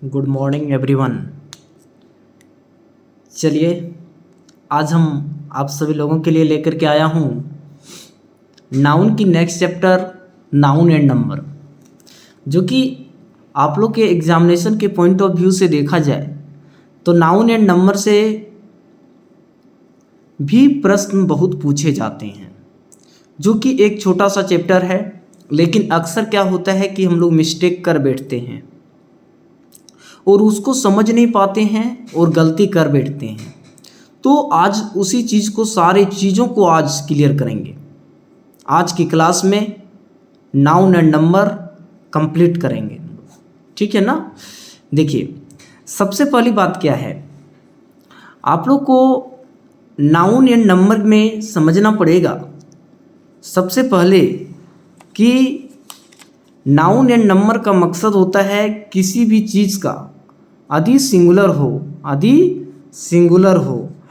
Good morning everyone. चलिए आज हम आप सभी लोगों के लिए लेकर के आया हूँ नाउन की next chapter noun and number, जो कि आप लोग के एग्जामिनेशन के पॉइंट ऑफ व्यू से देखा जाए तो नाउन एंड नंबर से भी प्रश्न बहुत पूछे जाते हैं, जो कि एक छोटा सा चैप्टर है। लेकिन अक्सर क्या होता है कि हम लोग मिस्टेक कर बैठते हैं और उसको समझ नहीं पाते हैं और गलती कर बैठते हैं। तो आज उसी चीज़ को सारी चीज़ों को आज क्लियर करेंगे। आज की क्लास में नाउन एंड नंबर कंप्लीट करेंगे, ठीक है ना। देखिए, सबसे पहली बात क्या है, आप लोग को नाउन एंड नंबर में समझना पड़ेगा सबसे पहले कि नाउन एंड नंबर का मकसद होता है किसी भी चीज़ का यदि सिंगुलर हो,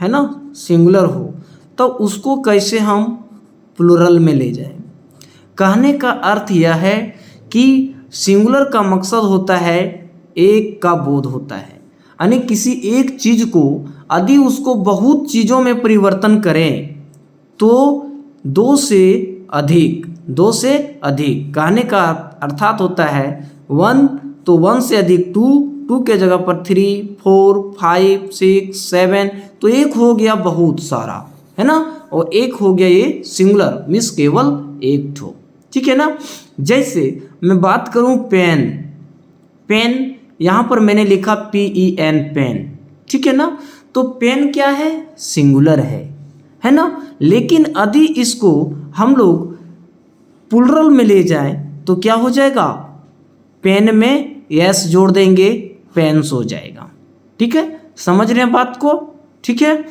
है ना, सिंगुलर हो तो उसको कैसे हम प्लूरल में ले जाएं। कहने का अर्थ यह है कि सिंगुलर का मकसद होता है एक का बोध होता है, यानी किसी एक चीज़ को यदि उसको बहुत चीज़ों में परिवर्तन करें तो दो से अधिक कहने का अर्थात होता है वन, तो वन से अधिक टू के जगह पर 3, 4, 5, 6, 7, तो एक हो गया बहुत सारा, है ना, और एक हो गया ये सिंगुलर मीन्स केवल एक ठो, ठीक है ना। जैसे मैं बात करूं पेन, यहाँ पर मैंने लिखा PEN पेन, ठीक है ना। तो पेन क्या है, सिंगुलर है ना। लेकिन यदि इसको हम लोग प्लूरल में ले जाएं तो क्या हो जाएगा, पेन में एस जोड़ देंगे, पेन्स हो जाएगा, ठीक है। समझ रहे हैं बात को, ठीक है।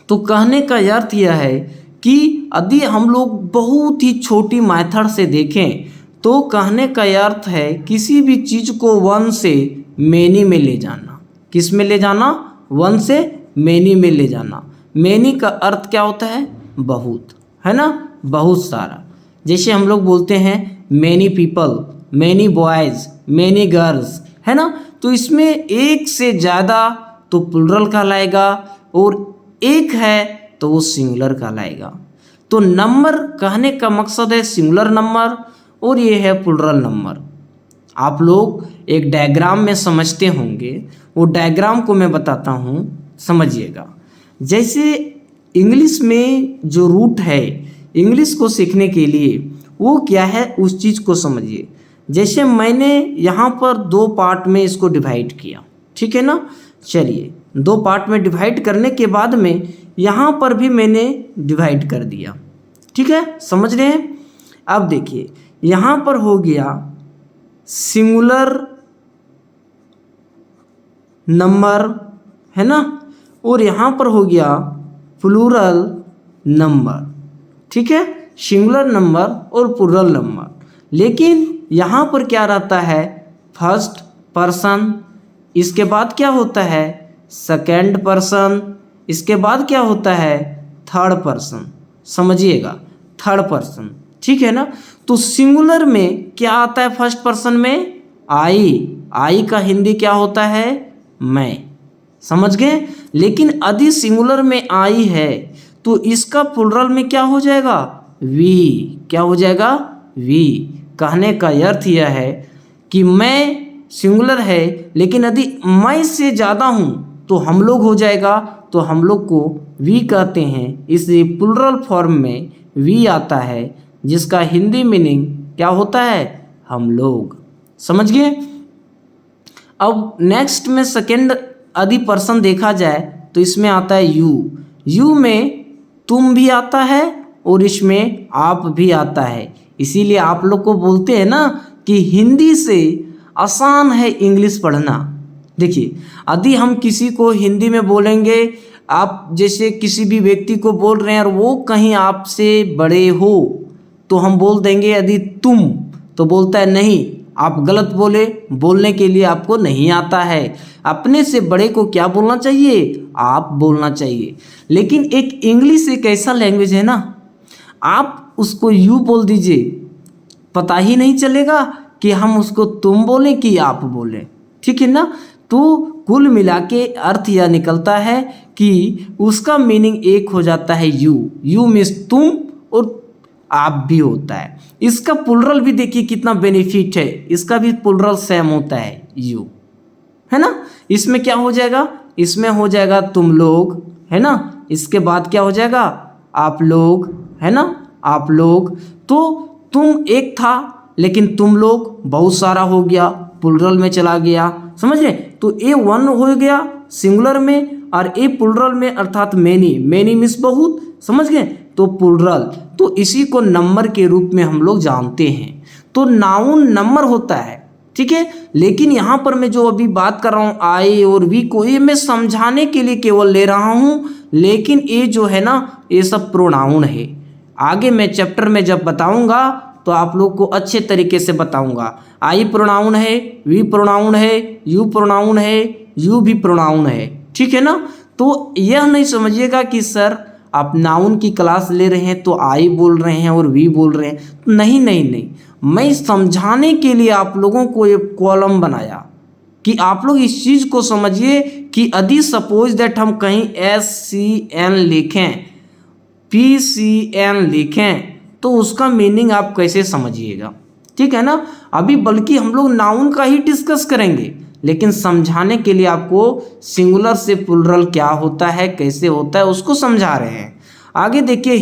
तो कहने का अर्थ यह है कि यदि हम लोग बहुत ही छोटी मेथड से देखें तो कहने का अर्थ है किसी भी चीज़ को वन से मेनी में ले जाना। किस में ले जाना, वन से मेनी में ले जाना। मेनी का अर्थ क्या होता है, बहुत, है ना, बहुत सारा। जैसे हम लोग बोलते हैं many people, many boys, many girls, है ना। तो इसमें एक से ज़्यादा तो प्लूरल कहलाएगा और एक है तो वो सिंगुलर कहलाएगा। तो नंबर कहने का मकसद है सिंगुलर नंबर और ये है प्लूरल नंबर। आप लोग एक डायग्राम में समझते होंगे, वो डायग्राम को मैं बताता हूँ, समझिएगा। जैसे इंग्लिश में जो रूट है इंग्लिश को सीखने के लिए वो क्या है उस चीज़ को समझिए। जैसे मैंने यहाँ पर दो पार्ट में इसको डिवाइड किया, ठीक है ना। चलिए, दो पार्ट में डिवाइड करने के बाद में यहाँ पर भी मैंने डिवाइड कर दिया, ठीक है, समझ रहे हैं। अब देखिए यहाँ पर हो गया सिंगुलर नंबर, है ना, और यहाँ पर हो गया प्लूरल नंबर, ठीक है, सिंगुलर नंबर और प्लूरल नंबर। लेकिन यहाँ पर क्या रहता है, फर्स्ट पर्सन, इसके बाद क्या होता है सेकेंड पर्सन, इसके बाद क्या होता है थर्ड पर्सन, समझिएगा, थर्ड पर्सन, ठीक है ना। तो सिंगुलर में क्या आता है, फर्स्ट पर्सन में आई का हिंदी क्या होता है, मैं, समझ गए। लेकिन यदि सिंगुलर में आई है तो इसका प्लूरल में क्या हो जाएगा, वी, क्या हो जाएगा, वी। कहने का अर्थ यह है कि मैं सिंगुलर है, लेकिन यदि मैं से ज़्यादा हूँ तो हम लोग हो जाएगा, तो हम लोग को वी कहते हैं। इसलिए प्लूरल फॉर्म में वी आता है, जिसका हिंदी मीनिंग क्या होता है, हम लोग, समझ गए। अब नेक्स्ट में सेकेंड यदि पर्सन देखा जाए तो इसमें आता है यू में तुम भी आता है और इसमें आप भी आता है। इसीलिए आप लोग को बोलते हैं ना कि हिंदी से आसान है इंग्लिश पढ़ना। देखिए, यदि हम किसी को हिंदी में बोलेंगे, आप जैसे किसी भी व्यक्ति को बोल रहे हैं और वो कहीं आपसे बड़े हो तो हम बोल देंगे यदि तुम, तो बोलता है नहीं आप गलत बोलने के लिए आपको नहीं आता है। अपने से बड़े को क्या बोलना चाहिए, आप बोलना चाहिए। लेकिन एक इंग्लिश एक ऐसा लैंग्वेज है ना, आप उसको यू बोल दीजिए, पता ही नहीं चलेगा कि हम उसको तुम बोलें कि आप बोलें, ठीक है ना। तो कुल मिला के अर्थ यह निकलता है कि उसका मीनिंग एक हो जाता है यू मीन्स तुम और आप भी होता है। इसका प्लुरल भी देखिए कितना बेनिफिट है, इसका भी प्लुरल सेम होता है यू, है ना। इसमें क्या हो जाएगा, इसमें हो जाएगा तुम लोग, है ना। इसके बाद क्या हो जाएगा, आप लोग, है ना, आप लोग। तो तुम एक था लेकिन तुम लोग बहुत सारा हो गया, प्लुरल में चला गया, समझ रहे। तो ए वन हो गया सिंगुलर में और ए प्लुरल में अर्थात मेनी, मेनी मीन्स बहुत, समझ गए। तो प्लुरल, तो इसी को नंबर के रूप में हम लोग जानते हैं। तो नाउन नंबर होता है, ठीक है। लेकिन यहाँ पर मैं जो अभी बात कर रहा हूँ आई और वी को, ये मैं समझाने के लिए केवल ले रहा हूँ, लेकिन ये जो है ना ये सब प्रोनाउन है। आगे मैं चैप्टर में जब बताऊंगा तो आप लोग को अच्छे तरीके से बताऊंगा। आई प्रोनाउन है, वी प्रोनाउन है, यू प्रोनाउन है, यू भी प्रोनाउन है, ठीक है ना। तो यह नहीं समझिएगा कि सर आप नाउन की क्लास ले रहे हैं तो आई बोल रहे हैं और वी बोल रहे हैं, नहीं नहीं नहीं। मैं समझाने के लिए आप लोगों को एक कॉलम बनाया कि आप लोग इस चीज़ को समझिए कि यदि सपोज दैट हम कहीं SCN लिखें, PCN लिखें तो उसका मीनिंग आप कैसे समझिएगा, ठीक है ना। अभी बल्कि हम लोग नाउन का ही डिस्कस करेंगे, लेकिन समझाने के लिए आपको सिंगुलर से प्लुरल क्या होता है, कैसे होता है, उसको समझा रहे हैं। आगे देखिए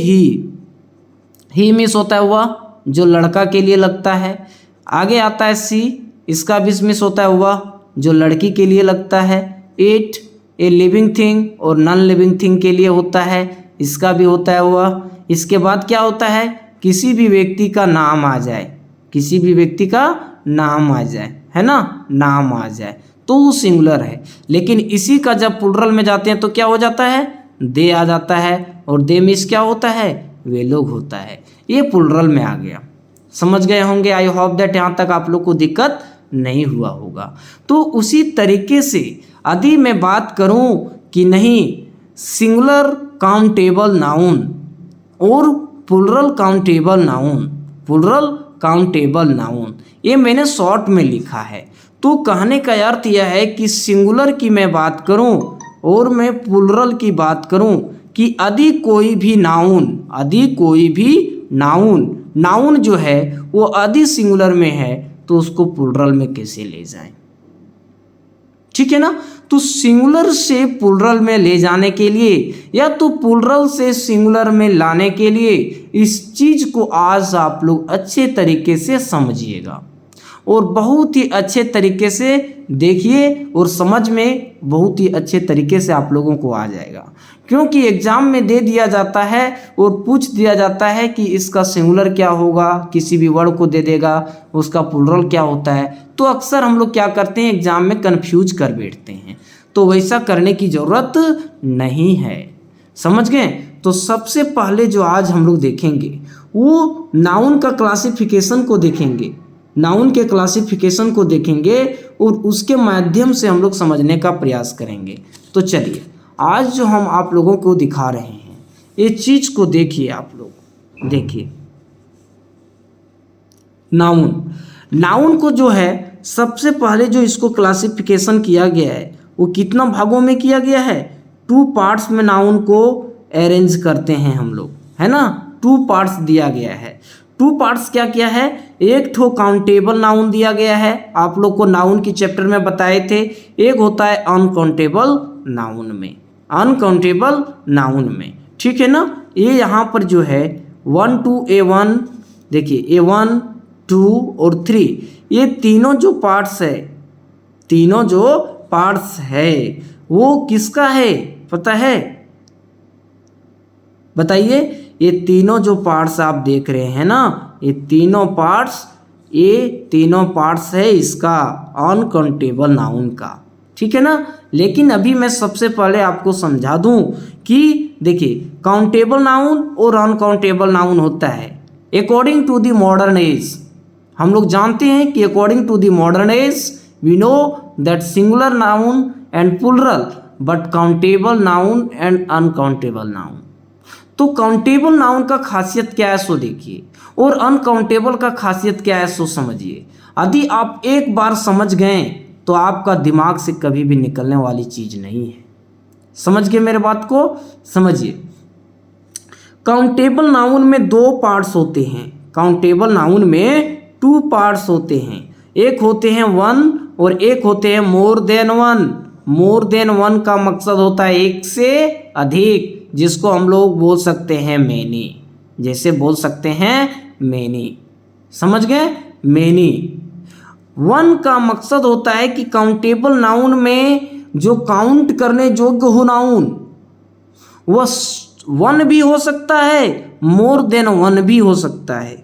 ही मिस होता है वह जो लड़का के लिए लगता है। आगे आता है सी, इसका भी मिस होता है वह जो लड़की के लिए लगता है। इट ए लिविंग थिंग और नॉन लिविंग थिंग के लिए होता है, इसका भी होता है वह। इसके बाद क्या होता है, किसी भी व्यक्ति का नाम आ जाए, किसी भी व्यक्ति का नाम आ जाए, है ना, नाम आ जाए तो वो सिंगुलर है। लेकिन इसी का जब प्लुरल में जाते हैं तो क्या हो जाता है, दे आ जाता है, और दे मीन्स क्या होता है, वे लोग होता है। ये प्लुरल में आ गया, समझ गए होंगे। आई होप दैट यहाँ तक आप लोग को दिक्कत नहीं हुआ होगा। तो उसी तरीके से यदि मैं बात करूँ कि नहीं सिंगुलर काउंटेबल नाउन और plural countable noun, plural countable noun, ये मैंने शॉर्ट में लिखा है। तो कहने का अर्थ यह है कि सिंगुलर की मैं बात करूं और मैं प्लुरल की बात करूं कि यदि कोई भी नाउन, यदि कोई भी नाउन जो है वो यदि सिंगुलर में है तो उसको प्लुरल में कैसे ले जाएं, ठीक है ना। तो सिंगुलर से प्लुरल में ले जाने के लिए या तो प्लुरल से सिंगुलर में लाने के लिए इस चीज को आज आप लोग अच्छे तरीके से समझिएगा और बहुत ही अच्छे तरीके से देखिए और समझ में बहुत ही अच्छे तरीके से आप लोगों को आ जाएगा। क्योंकि एग्जाम में दे दिया जाता है और पूछ दिया जाता है कि इसका सिंगुलर क्या होगा, किसी भी वर्ड को दे देगा उसका प्लुरल क्या होता है। तो अक्सर हम लोग क्या करते हैं, एग्जाम में कन्फ्यूज कर बैठते हैं। तो वैसा करने की ज़रूरत नहीं है, समझ गए। तो सबसे पहले जो आज हम लोग देखेंगे वो नाउन का क्लासिफिकेशन को देखेंगे, नाउन के क्लासिफिकेशन को देखेंगे और उसके माध्यम से हम लोग समझने का प्रयास करेंगे। तो चलिए आज जो हम आप लोगों को दिखा रहे हैं ये चीज़ को देखिए, आप लोग देखिए। नाउन को जो है सबसे पहले जो इसको क्लासिफिकेशन किया गया है वो कितना भागों में किया गया है, 2 पार्ट्स में नाउन को अरेंज करते हैं हम लोग, है ना। 2 पार्ट्स दिया गया है। 2 पार्ट्स क्या किया है, एक ठो काउंटेबल नाउन दिया गया है, आप लोग को नाउन की चैप्टर में बताए थे। एक होता है अनकाउंटेबल नाउन में, अनकाउंटेबल नाउन में, ठीक है ना। ये यहाँ पर जो है 1 to A1 देखिए, A1 2 और 3 ये तीनों जो पार्ट्स है, तीनों जो पार्ट्स है वो किसका है पता है, बताइए। ये तीनों जो पार्ट्स आप देख रहे हैं ना, ये तीनों पार्ट्स है इसका अनकाउंटेबल नाउन का, ठीक है ना। लेकिन अभी मैं सबसे पहले आपको समझा दूं कि देखिए काउंटेबल नाउन और अनकाउंटेबल नाउन होता है according to the modern age. हम लोग जानते हैं कि according to the modern age we know that singular noun and plural but countable noun and uncountable noun. तो काउंटेबल नाउन का खासियत क्या है सो देखिए और अनकाउंटेबल का खासियत क्या है सो समझिए। यदि आप एक बार समझ गए तो आपका दिमाग से कभी भी निकलने वाली चीज़ नहीं है। समझ गए मेरे बात को? समझिए, काउंटेबल नाउन में दो पार्ट्स होते हैं। काउंटेबल नाउन में टू पार्ट्स होते हैं, एक होते हैं वन और एक होते हैं more than one. More than one का मकसद होता है एक से अधिक, जिसको हम लोग बोल सकते हैं मैनी। जैसे बोल सकते हैं मैनी, समझ गए? मैनी। वन का मकसद होता है कि काउंटेबल नाउन में जो काउंट करने योग्य हो नाउन, वह वन भी हो सकता है, मोर देन वन भी हो सकता है।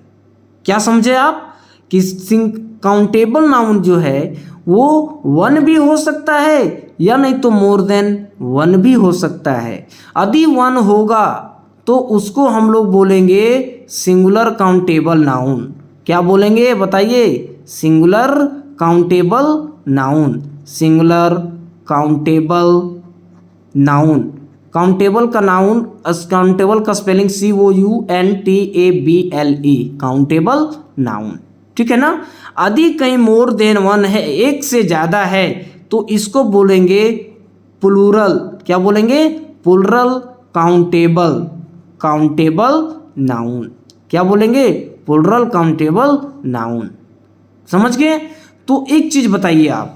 क्या समझे आप? कि काउंटेबल नाउन जो है वो वन भी हो सकता है या नहीं तो मोर देन वन भी हो सकता है। यदि वन होगा तो उसको हम लोग बोलेंगे सिंगुलर काउंटेबल नाउन। क्या बोलेंगे बताइए? Singular countable noun. Singular countable noun. Countable का नाउन, काउंटेबल का स्पेलिंग COUNTABLE, काउंटेबल नाउन। ठीक है ना? यदि कहीं मोर देन वन है, एक से ज़्यादा है, तो इसको बोलेंगे प्लूरल। क्या बोलेंगे? Plural countable, countable noun. क्या बोलेंगे? Plural countable noun. समझ गए? तो एक चीज़ बताइए आप,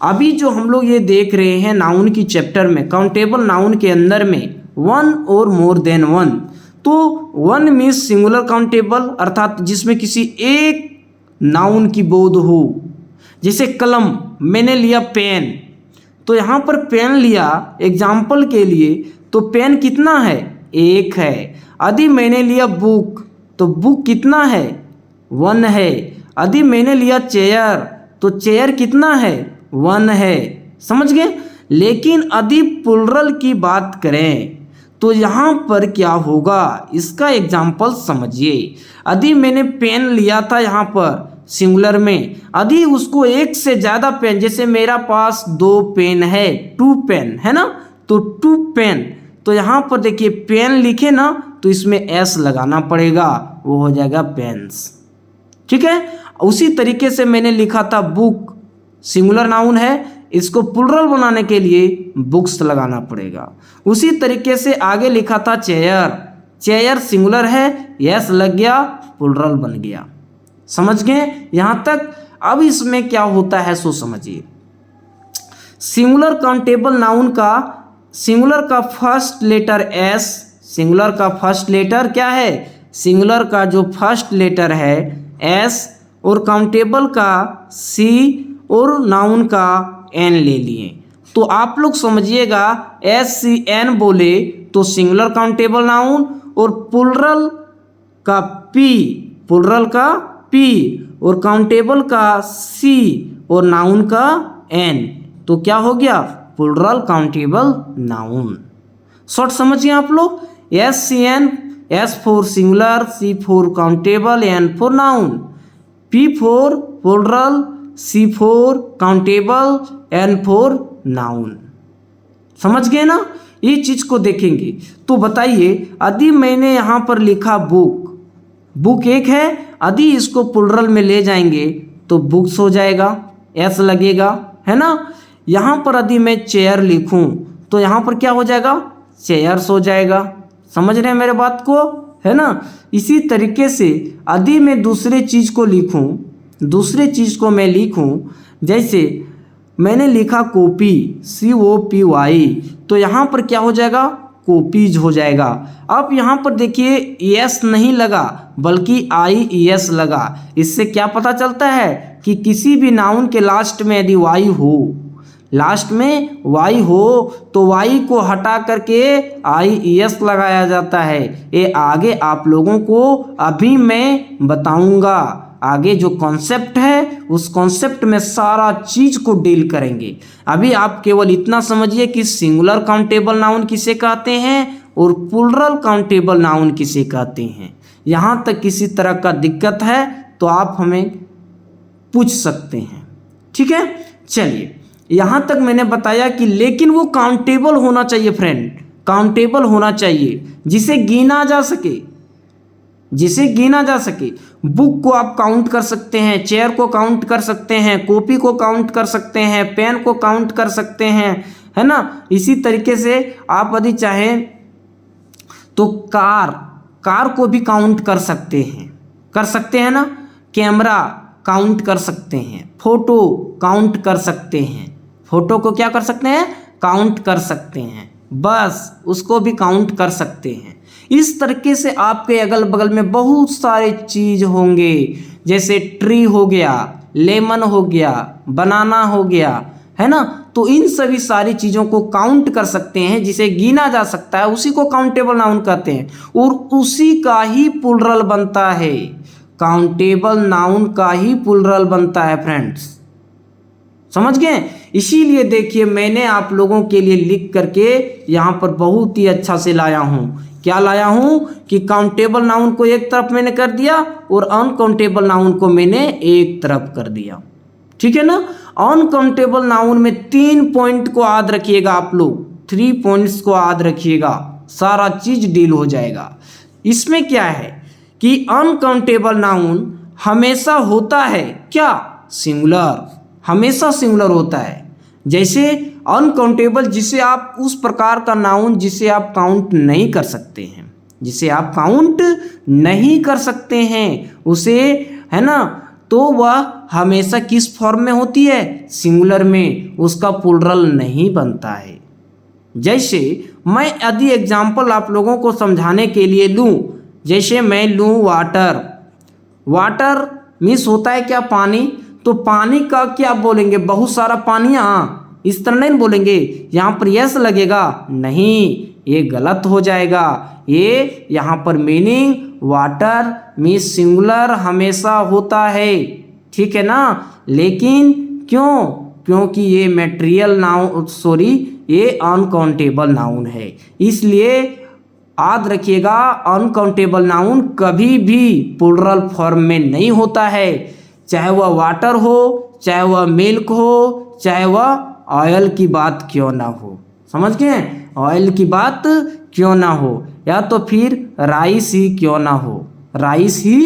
अभी जो हम लोग ये देख रहे हैं नाउन की चैप्टर में, काउंटेबल नाउन के अंदर में वन और मोर देन वन, तो वन मीन्स सिंगुलर काउंटेबल, अर्थात जिसमें किसी एक नाउन की बोध हो। जैसे कलम, मैंने लिया पेन, तो यहाँ पर पेन लिया एग्जाम्पल के लिए, तो पेन कितना है? एक है। यदि मैंने लिया बुक, तो बुक कितना है? वन है। यदि मैंने लिया चेयर, तो चेयर कितना है? वन है। समझ गए? लेकिन यदि प्लूरल की बात करें तो यहाँ पर क्या होगा, इसका एग्जाम्पल समझिए। यदि मैंने पेन लिया था यहाँ पर सिंगुलर में, यदि उसको एक से ज़्यादा पेन, जैसे मेरा पास दो पेन है, टू पेन है ना, तो टू पेन, तो यहाँ पर देखिए पेन लिखे ना तो इसमें एस लगाना पड़ेगा, वो हो जाएगा पेन्स। ठीक है? उसी तरीके से मैंने लिखा था बुक, सिंगुलर नाउन है, इसको प्लूरल बनाने के लिए बुक्स लगाना पड़ेगा। उसी तरीके से आगे लिखा था चेयर, चेयर सिंगुलर है, यस लग गया, प्लूरल बन गया। समझ गए यहाँ तक? अब इसमें क्या होता है सो समझिए। सिंगुलर काउंटेबल नाउन का सिंगुलर का फर्स्ट लेटर एस, सिंगुलर का फर्स्ट लेटर क्या है? सिंगुलर का जो फर्स्ट लेटर है एस, और काउंटेबल का सी, और नाउन का एन ले लिए। तो आप लोग समझिएगा, SCN बोले तो सिंगुलर काउंटेबल नाउन, और प्लूरल का पी, प्लूरल का पी, और काउंटेबल का सी, और नाउन का एन, तो क्या हो गया? Plural countable noun. शॉर्ट समझिए आप लोग। SCN, S for singular, C for countable, N for noun, P for plural, C for countable, N for noun. समझ गए ना? ये चीज़ को देखेंगे तो बताइए, यदि मैंने यहाँ पर लिखा बुक, बुक एक है, यदि इसको प्लूरल में ले जाएंगे तो बुक्स हो जाएगा, एस लगेगा, है ना? यहाँ पर यदि मैं चेयर लिखूँ तो यहाँ पर क्या हो जाएगा? चेयर्स हो जाएगा। समझ रहे हैं मेरे बात को? है ना? इसी तरीके से यदि मैं दूसरे चीज़ को लिखूँ, दूसरे चीज़ को मैं लिखूँ, जैसे मैंने लिखा कॉपी, COPY, तो यहाँ पर क्या हो जाएगा? कॉपीज हो जाएगा। अब यहाँ पर देखिए एस नहीं लगा बल्कि IES लगा। इससे क्या पता चलता है कि किसी भी नाउन के लास्ट में यदि वाई हो, लास्ट में वाई हो, तो वाई को हटा करके IES लगाया जाता है। ये आगे आप लोगों को अभी मैं बताऊंगा। आगे जो कॉन्सेप्ट है उस कॉन्सेप्ट में सारा चीज़ को डील करेंगे। अभी आप केवल इतना समझिए कि सिंगुलर काउंटेबल नाउन किसे कहते हैं और प्लूरल काउंटेबल नाउन किसे कहते हैं। यहाँ तक किसी तरह का दिक्कत है तो आप हमें पूछ सकते हैं। ठीक है, चलिए यहाँ तक मैंने बताया कि लेकिन वो काउंटेबल होना चाहिए फ्रेंड, काउंटेबल होना चाहिए जिसे गिना जा सके। जिसे गिना जा सके। बुक को आप काउंट कर सकते हैं, चेयर को काउंट कर सकते हैं, कॉपी को काउंट कर सकते हैं, पेन को काउंट कर सकते हैं, है ना। इसी तरीके से आप यदि चाहें तो कार को भी काउंट कर सकते हैं ना। कैमरा काउंट कर सकते हैं, फोटो काउंट कर सकते हैं, फोटो को क्या कर सकते हैं, काउंट कर सकते हैं, बस उसको भी काउंट कर सकते हैं। इस तरीके से आपके अगल बगल में बहुत सारे चीज होंगे, जैसे ट्री हो गया, लेमन हो गया, बनाना हो गया, है ना। तो इन सभी सारी चीज़ों को काउंट कर सकते हैं, जिसे गिना जा सकता है, उसी को काउंटेबल नाउन कहते हैं। और उसी का ही प्लुरल बनता है, काउंटेबल नाउन का ही प्लुरल बनता है फ्रेंड्स, समझ गए। इसीलिए देखिए मैंने आप लोगों के लिए लिख करके यहाँ पर बहुत ही अच्छा से लाया हूँ। क्या लाया हूँ कि काउंटेबल नाउन को एक तरफ मैंने कर दिया और अनकाउंटेबल नाउन को मैंने एक तरफ कर दिया, ठीक है ना। अनकाउंटेबल नाउन में 3 पॉइंट को याद रखिएगा आप लोग, 3 पॉइंट्स को याद रखिएगा, सारा चीज डील हो जाएगा। इसमें क्या है कि अनकाउंटेबल नाउन हमेशा होता है क्या, सिंगुलर, हमेशा सिंगुलर होता है। जैसे अनकाउंटेबल, जिसे आप उस प्रकार का नाउन जिसे आप काउंट नहीं कर सकते हैं, जिसे आप काउंट नहीं कर सकते हैं उसे, है ना, तो वह हमेशा किस फॉर्म में होती है, सिंगुलर में, उसका प्लुरल नहीं बनता है। जैसे मैं यदि एग्जाम्पल आप लोगों को समझाने के लिए लूँ, जैसे मैं लूँ वाटर, वाटर मीन्स होता है क्या, पानी। तो पानी का क्या बोलेंगे, बहुत सारा पानियाँ, इस तरह नहीं बोलेंगे। यहाँ पर यस लगेगा, नहीं, ये गलत हो जाएगा। ये यहाँ पर मीनिंग वाटर मीन्स सिंगुलर हमेशा होता है, ठीक है ना। लेकिन क्यों, क्योंकि ये मटेरियल नाउन, सॉरी, ये अनकाउंटेबल नाउन है। इसलिए याद रखिएगा अनकाउंटेबल नाउन कभी भी प्लुरल फॉर्म में नहीं होता है, चाहे वह वाटर हो, चाहे वह मिल्क हो, चाहे वह ऑयल की बात क्यों ना हो, समझ गए, ऑयल की बात क्यों ना हो, या तो फिर राइस ही क्यों ना हो, राइस ही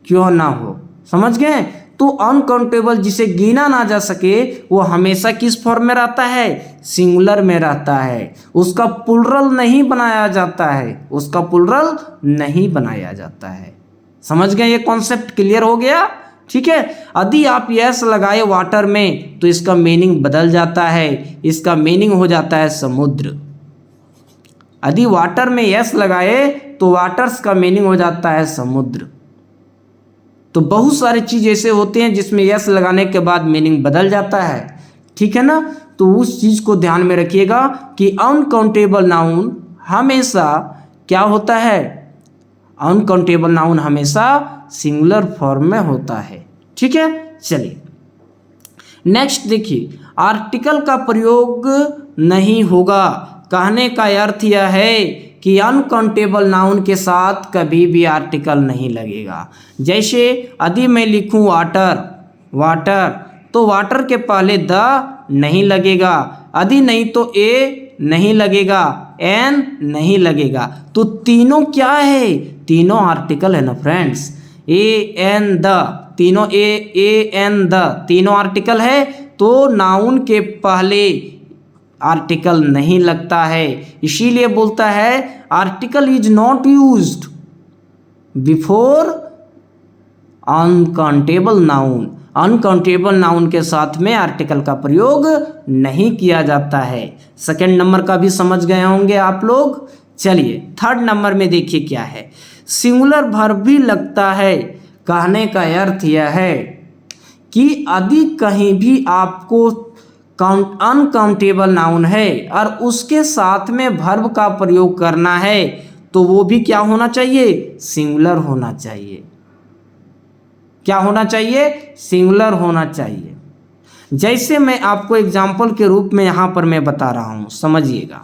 क्यों ना हो, समझ गए। तो अनकाउंटेबल जिसे गिना ना जा सके वो हमेशा किस फॉर्म में रहता है, सिंगुलर में रहता है, उसका प्लुरल नहीं बनाया जाता है, उसका प्लुरल नहीं बनाया जाता है। समझ गए, ये कॉन्सेप्ट क्लियर हो गया, ठीक है। यदि आप यस लगाए वाटर में तो इसका मीनिंग बदल जाता है, इसका मीनिंग हो जाता है समुद्र। यदि वाटर में यस लगाए तो वाटर्स का मीनिंग हो जाता है समुद्र। तो बहुत सारे चीज ऐसे होते हैं जिसमें यस लगाने के बाद मीनिंग बदल जाता है, ठीक है ना। तो उस चीज को ध्यान में रखिएगा कि अनकाउंटेबल नाउन हमेशा क्या होता है, अनकाउंटेबल नाउन हमेशा सिंगुलर फॉर्म में होता है, ठीक है। चलिए नेक्स्ट देखिए, आर्टिकल का प्रयोग नहीं होगा। कहने का अर्थ यह है कि अनकाउंटेबल नाउन के साथ कभी भी आर्टिकल नहीं लगेगा। जैसे यदि मैं लिखूं वाटर, वाटर, तो वाटर के पहले द नहीं लगेगा, यदि नहीं तो ए नहीं लगेगा, एन नहीं लगेगा। तो तीनों क्या है, तीनों आर्टिकल है ना फ्रेंड्स, ए एन द, तीनों ए एन द तीनों आर्टिकल है। तो नाउन के पहले आर्टिकल नहीं लगता है, इसीलिए बोलता है article is not used before uncountable noun. Uncountable noun के साथ में आर्टिकल का प्रयोग नहीं किया जाता है। सेकंड नंबर का भी समझ गए होंगे आप लोग। चलिए थर्ड नंबर में देखिए क्या है, सिंगुलर वर्ब भी लगता है। कहने का अर्थ यह है कि यदि कहीं भी आपको अनकाउंटेबल नाउन है और उसके साथ में वर्ब का प्रयोग करना है तो वो भी क्या होना चाहिए, सिंगुलर होना चाहिए। क्या होना चाहिए, सिंगुलर होना चाहिए। जैसे मैं आपको एग्जाम्पल के रूप में यहाँ पर मैं बता रहा हूँ, समझिएगा।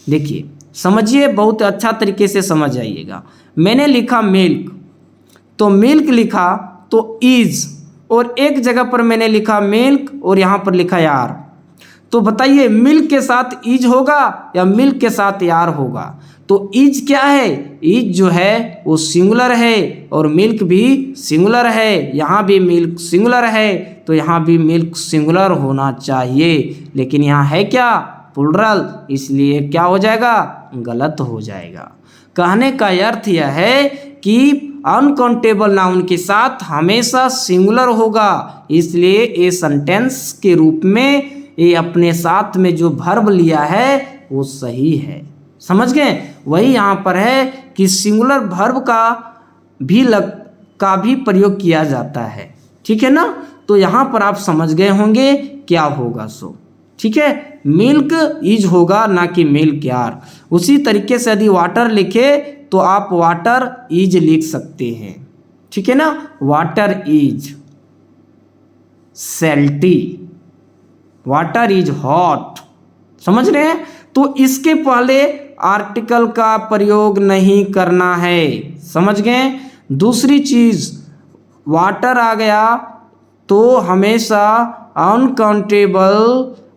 देखिए समझिए, बहुत अच्छा तरीके से समझ आइएगा। मैंने लिखा मिल्क, तो मिल्क लिखा तो इज, और एक जगह पर मैंने लिखा मिल्क और यहाँ पर लिखा यार। तो बताइए मिल्क के साथ इज होगा या मिल्क के साथ यार होगा। तो इज क्या है, इज जो है वो सिंगुलर है और मिल्क भी सिंगुलर है, यहाँ भी मिल्क सिंगुलर है तो यहाँ भी मिल्क सिंगुलर होना चाहिए, लेकिन यहाँ है क्या, प्लुरल, इसलिए क्या हो जाएगा, गलत हो जाएगा। कहने का अर्थ यह है कि अनकाउंटेबल नाउन के साथ हमेशा सिंगुलर होगा, इसलिए ये सेंटेंस के रूप में ये अपने साथ में जो वर्ब लिया है वो सही है। समझ गए, वही यहाँ पर है कि सिंगुलर वर्ब का भी प्रयोग किया जाता है, ठीक है ना। तो यहाँ पर आप समझ गए होंगे क्या होगा सो, ठीक है, मिल्क इज होगा ना कि मिल्क यार। उसी तरीके से यदि वाटर लिखे तो आप वाटर इज लिख सकते हैं, ठीक है ना, water is salty, water is hot, समझ रहे हैं। तो इसके पहले आर्टिकल का प्रयोग नहीं करना है, समझ गए। दूसरी चीज, वाटर आ गया तो हमेशा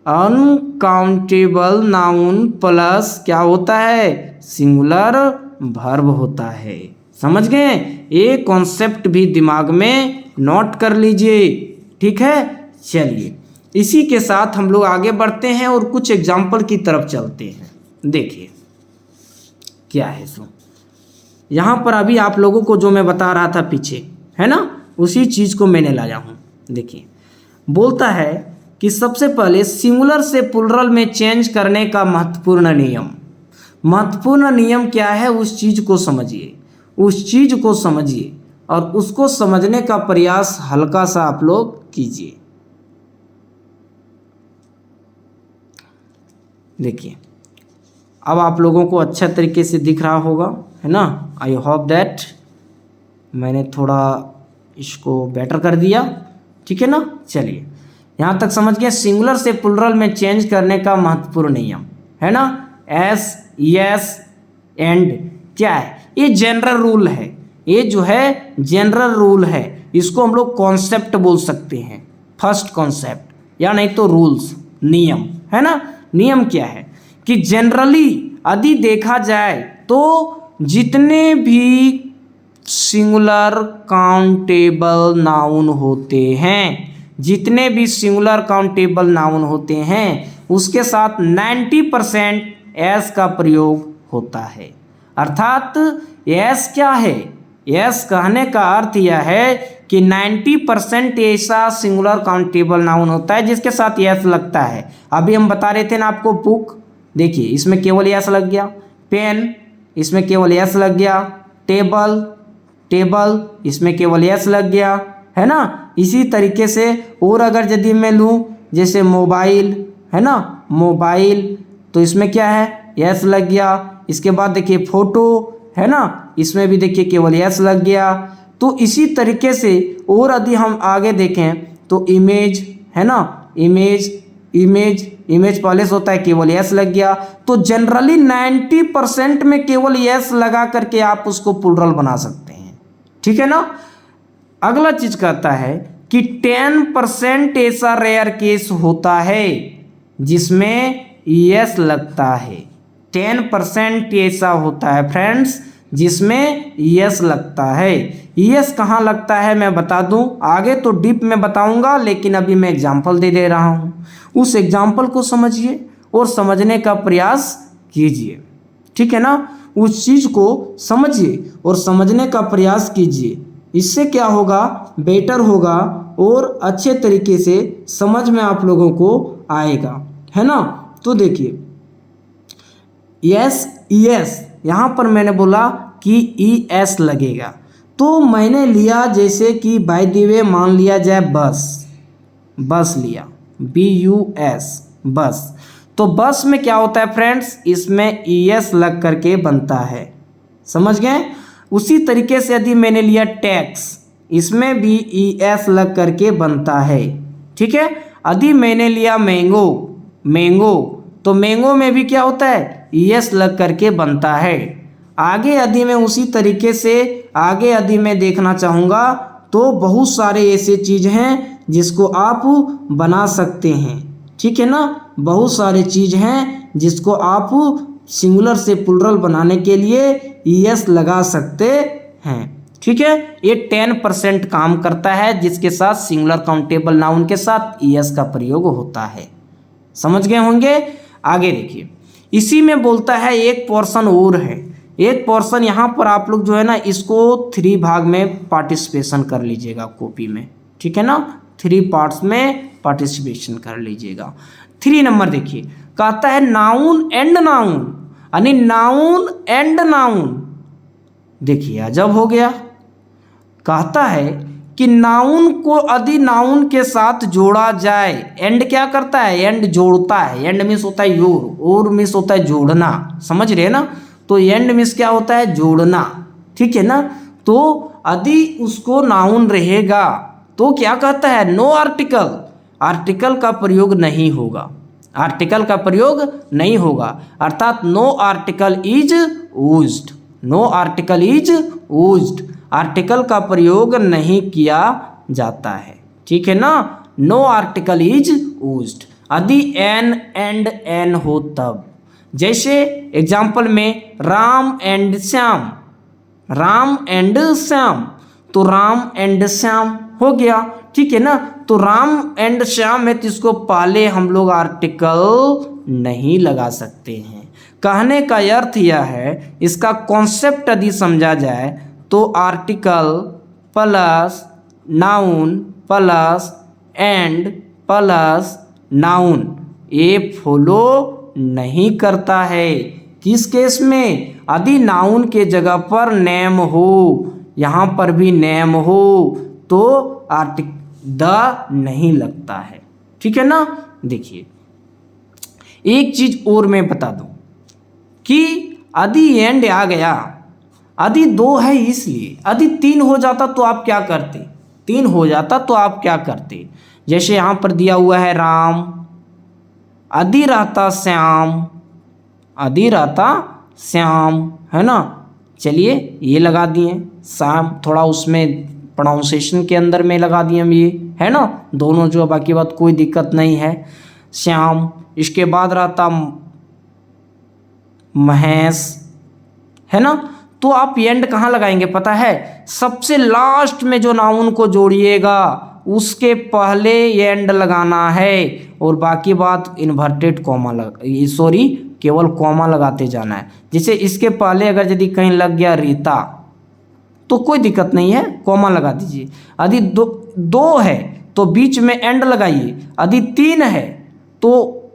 अनकाउंटेबल नाउन प्लस क्या होता है, सिंगुलर वर्ब होता है, समझ गए। ये कॉन्सेप्ट भी दिमाग में नोट कर लीजिए, ठीक है। चलिए इसी के साथ हम लोग आगे बढ़ते हैं और कुछ एग्जाम्पल की तरफ चलते हैं। देखिए क्या है सो, यहाँ पर अभी आप लोगों को जो मैं बता रहा था पीछे, है ना, उसी चीज़ को मैंने लाया हूँ। देखिए बोलता है कि सबसे पहले सिंगुलर से प्लुरल में चेंज करने का महत्वपूर्ण नियम क्या है, उस चीज़ को समझिए, उस चीज़ को समझिए और उसको समझने का प्रयास हल्का सा आप लोग कीजिए। देखिए अब आप लोगों को अच्छा तरीके से दिख रहा होगा, है ना। आई होप दैट मैंने थोड़ा इसको बेटर कर दिया, ठीक है ना। चलिए यहाँ तक समझ गए, सिंगुलर से प्लुरल में चेंज करने का महत्वपूर्ण नियम, है ना। एस, यस, एंड क्या है, ये जनरल रूल है, ये जो है जनरल रूल है, इसको हम लोग कॉन्सेप्ट बोल सकते हैं, फर्स्ट कॉन्सेप्ट या नहीं तो रूल्स, नियम, है ना। नियम क्या है कि जनरली यदि देखा जाए तो जितने भी सिंगुलर काउंटेबल नाउन होते हैं, जितने भी सिंगुलर काउंटेबल नाउन होते हैं उसके साथ 90% एस का प्रयोग होता है। अर्थात एस क्या है, एस कहने का अर्थ यह है कि 90% ऐसा सिंगुलर काउंटेबल नाउन होता है जिसके साथ एस लगता है। अभी हम बता रहे थे ना आपको, बुक, देखिए इसमें केवल एस लग गया, पेन इसमें केवल एस लग गया, टेबल इसमें केवल एस लग गया, है ना। इसी तरीके से और अगर यदि मैं लूँ जैसे मोबाइल, है ना, मोबाइल तो इसमें क्या है, एस लग गया। इसके बाद देखिए फोटो, है ना, इसमें भी देखिए केवल एस लग गया। तो इसी तरीके से और यदि हम आगे देखें तो इमेज, है ना, इमेज पहले से होता है, केवल एस लग गया। तो जनरली 90% में केवल एस लगा करके आप उसको प्लुरल बना सकते हैं, ठीक है ना। अगला चीज कहता है कि 10% ऐसा रेयर केस होता है जिसमें एस लगता है, 10% ऐसा होता है फ्रेंड्स जिसमें यस लगता है। यस कहाँ लगता है मैं बता दूं, आगे तो डीप में बताऊंगा, लेकिन अभी मैं एग्जाम्पल दे रहा हूं, उस एग्जाम्पल को समझिए और समझने का प्रयास कीजिए, ठीक है ना। उस चीज़ को समझिए और समझने का प्रयास कीजिए, इससे क्या होगा, बेटर होगा और अच्छे तरीके से समझ में आप लोगों को आएगा, है ना। तो देखिए यस, यहाँ पर मैंने बोला कि ई एस लगेगा, तो मैंने लिया जैसे कि बाय द वे मान लिया जाए बस लिया, BUS, बस। तो बस में क्या होता है फ्रेंड्स, इसमें ES लग करके बनता है, समझ गए। उसी तरीके से यदि मैंने लिया टैक्स, इसमें भी ES लग करके बनता है, ठीक है। यदि मैंने लिया मैंगो तो मैंगो में भी क्या होता है, ES लग करके बनता है। आगे यदि मैं उसी तरीके से आगे यदि मैं देखना चाहूँगा तो बहुत सारे ऐसे चीज़ हैं जिसको आप बना सकते हैं, ठीक है ना। बहुत सारे चीज़ हैं जिसको आप सिंगुलर से प्लूरल बनाने के लिए ईएस लगा सकते हैं। ठीक है, ये 10% काम करता है जिसके साथ सिंगुलर काउंटेबल नाउन के साथ ईएस का प्रयोग होता है। समझ गए होंगे। आगे देखिए, इसी में बोलता है एक पोर्शन और है। एक पोर्शन यहाँ पर आप लोग जो है ना इसको 3 भाग में पार्टिसिपेशन कर लीजिएगा कॉपी में। ठीक है ना, 3 पार्ट्स में पार्टिसिपेशन कर लीजिएगा। 3 नंबर देखिए, कहता है नाउन एंड नाउन, यानी नाउन एंड नाउन। देखिए अजब हो गया, कहता है कि नाउन को यदि नाउन के साथ जोड़ा जाए, एंड क्या करता है, एंड जोड़ता है। एंड मीन्स होता है योर, और मीन्स होता है जोड़ना, समझ रहे हैं ना। तो एंड मीन्स क्या होता है, जोड़ना। ठीक है ना, तो यदि उसको नाउन रहेगा तो क्या कहता है, नो आर्टिकल, आर्टिकल का प्रयोग नहीं होगा, आर्टिकल का प्रयोग नहीं होगा, अर्थात no article is used, no article is used, article का प्रयोग नहीं किया जाता है। ठीक है ना, नो आर्टिकल इज यूज्ड। यदि एन एंड एन हो तब, जैसे एग्जाम्पल में राम एंड श्याम, राम एंड श्याम, तो राम एंड श्याम हो गया। ठीक है ना, तो राम एंड श्याम है तो इसको पहले हम लोग आर्टिकल नहीं लगा सकते हैं। कहने का अर्थ यह है, इसका कॉन्सेप्ट यदि समझा जाए तो article plus noun plus and plus noun ये फॉलो नहीं करता है। किस केस में, यदि नाउन के जगह पर नेम हो, यहाँ पर भी नेम हो तो आर्टिकल द नहीं लगता है। ठीक है ना। देखिए एक चीज और मैं बता दूं कि यदि एंड आ गया, यदि 2 है इसलिए, यदि 3 हो जाता तो आप क्या करते, 3 हो जाता तो आप क्या करते। जैसे यहाँ पर दिया हुआ है राम, यदि रहता श्याम, यदि रहता श्याम, है ना। चलिए ये लगा दिए श्याम, थोड़ा उसमें प्रोनाउंसिएशन के अंदर में लगा दिए हम, ये है ना, दोनों जो, बाकी बात कोई दिक्कत नहीं है। श्याम, इसके बाद रहता महेश, है ना। तो आप एंड कहाँ लगाएंगे पता है, सबसे लास्ट में जो नाउन को जोड़िएगा उसके पहले एंड लगाना है, और बाकी बात इन्वर्टेड कॉमा सॉरी केवल कॉमा लगाते जाना है। जैसे इसके पहले अगर यदि कहीं लग गया रीता तो कोई दिक्कत नहीं है, कॉमा लगा दीजिए। यदि 2 है तो बीच में एंड लगाइए, यदि 3 है तो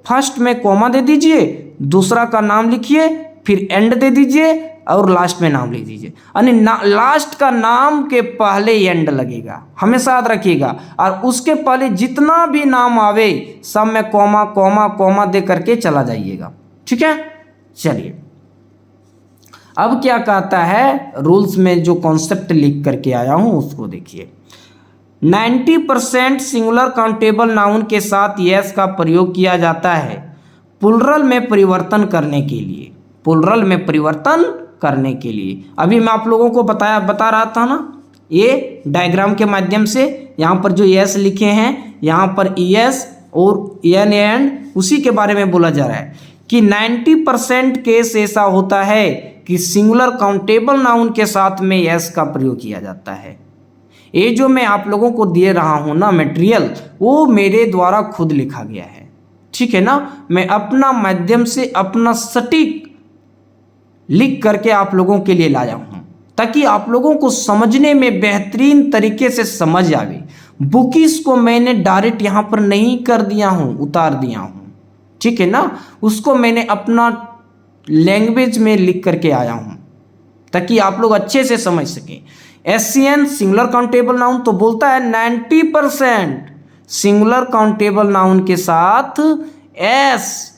फर्स्ट में कॉमा दे दीजिए, दूसरा का नाम लिखिए, फिर एंड दे दीजिए और लास्ट में नाम लिख दीजिए। यानी लास्ट का नाम के पहले एंड लगेगा, हमेशा याद रखिएगा। और उसके पहले जितना भी नाम आवे सब में कॉमा कॉमा कॉमा दे करके चला जाइएगा। ठीक है। चलिए अब क्या कहता है, रूल्स में जो कॉन्सेप्ट लिख करके आया हूं उसको देखिए। 90% सिंगुलर काउंटेबल नाउन के साथ यस का प्रयोग किया जाता है प्लूरल में परिवर्तन करने के लिए, प्लूरल में परिवर्तन करने के लिए। अभी मैं आप लोगों को बता रहा था ना, ये डायग्राम के माध्यम से, यहाँ पर जो यस लिखे हैं, यहाँ पर ईएस और एन एंड, उसी के बारे में बोला जा रहा है कि 90% केस ऐसा होता है कि सिंगुलर काउंटेबल नाउन के साथ में यस का प्रयोग किया जाता है। ये जो मैं आप लोगों को दे रहा हूँ ना मटेरियल, वो मेरे द्वारा खुद लिखा गया है। ठीक है ना, मैं अपना माध्यम से अपना सटीक लिख करके आप लोगों के लिए लाया हूँ ताकि आप लोगों को समझने में बेहतरीन तरीके से समझ आवे। बुकीज को मैंने डायरेक्ट यहाँ पर नहीं कर दिया हूँ, उतार दिया हूँ। ठीक है ना, उसको मैंने अपना लैंग्वेज में लिख करके आया हूँ ताकि आप लोग अच्छे से समझ सकें। एससीएन सिंगुलर काउंटेबल नाउन तो बोलता है 90% सिंगुलर काउंटेबल नाउन के साथ एस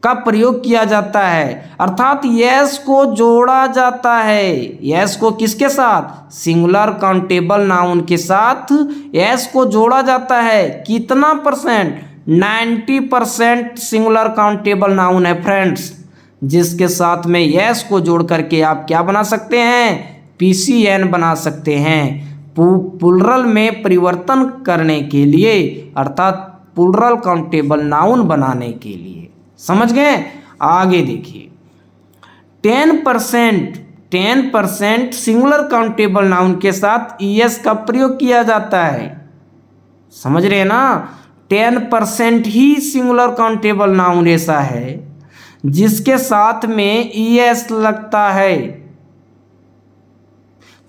का प्रयोग किया जाता है, अर्थात यस को जोड़ा जाता है। यस को किसके साथ, सिंगुलर काउंटेबल नाउन के साथ यस को जोड़ा जाता है। कितना परसेंट, 90% सिंगुलर काउंटेबल नाउन है फ्रेंड्स, जिसके साथ में यस को जोड़ करके आप क्या बना सकते हैं, पीसीएन बना सकते हैं, प्लूरल में परिवर्तन करने के लिए, अर्थात प्लूरल काउंटेबल नाउन बनाने के लिए। समझ गए। आगे देखिए, 10% सिंगुलर काउंटेबल नाउन के साथ ईएस का प्रयोग किया जाता है। समझ रहे हैं ना, 10% ही सिंगुलर काउंटेबल नाउन ऐसा है जिसके साथ में ईएस लगता है।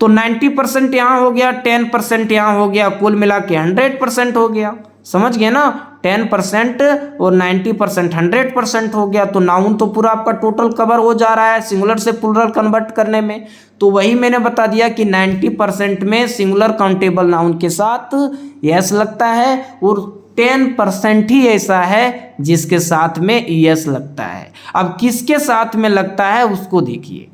तो 90% यहाँ हो गया, 10% यहाँ हो गया, कुल मिला के 100% हो गया। समझ गए ना, 10% और 90% 100% हो गया। तो नाउन तो पूरा आपका टोटल कवर हो जा रहा है सिंगुलर से प्लूरल कन्वर्ट करने में। तो वही मैंने बता दिया कि 90% में सिंगुलर काउंटेबल नाउन के साथ यस लगता है और 10% ही ऐसा है जिसके साथ में यस लगता है। अब किसके साथ में लगता है उसको देखिए।